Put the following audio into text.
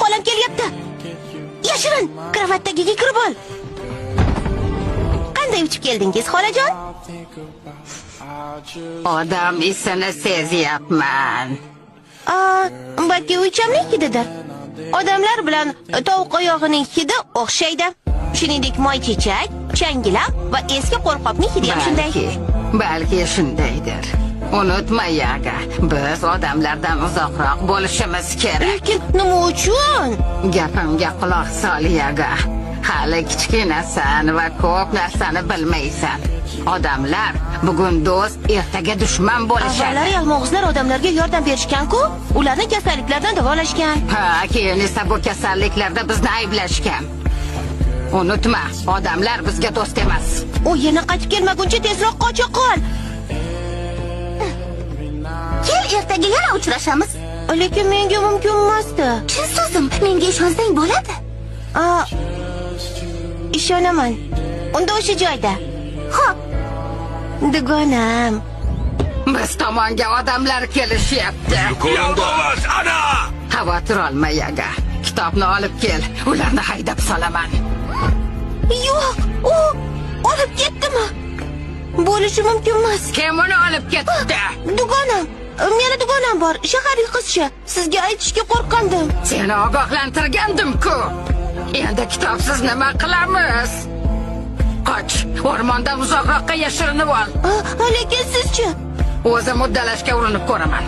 Xolam kelyapti. Yashirin, kravatdagiga kirib ol. Qanday uchib keldingiz, xolajon? Odam isini sezyapman. Balki o'ychamlik hididir. Odamlar bilan tovuq oyog'ining hidi o'xshaydi. Shuningdek, moychechak, changilaq va eski qo'lqopning hidi ham shunday. Balki shundaydir. Unutma, Yaga, biz odamlardan uzoqroq bo'lishimiz kerak. Lekin nima uchun? Gapimga quloq sol, Yaga. Hali kichkinasan va ko'p narsani bilmaysan. Odamlar bugun do'st, ertaga dushman bo'lishadi. Avvallari yalmog'izlar odamlarga yordam berishgan-ku, ularni kasalliklardan davolashgan. Keyin esa bu kasalliklarda bizni ayblashgan. Unutma, odamlar bizga do'st emas. U yana qaytib kelmaguncha tezroq qocha qol. Kel, ertaga yana uchrashamiz. Lekin menga mumkin emasdi. Chin so'zim, menga ishonsang bo'ladi. Ishonaman. Unda o'sha joyda. Xo'p. Dugonam. Biz tomonga odamlar kelishyapti. Yolg'iz, ana! Xavotir olma, Yaga. Kitobni olib kel, ularni haydab solaman. Yo'q, u olib ketdimi? Bo'lishi mumkin emas. Kim uni olib ketdi? Dugonam. Meni dugonam bor, shaharlik qizcha. Sizga aytishga qo'rqandim. Seni ogohlantirgandim-ku. Endi kitobsiz nima qilamiz? Qoch, o'rmondan uzoqroqqa yashirinib ol. Lekin sizchi? O'zim uddalashga urinib ko'raman.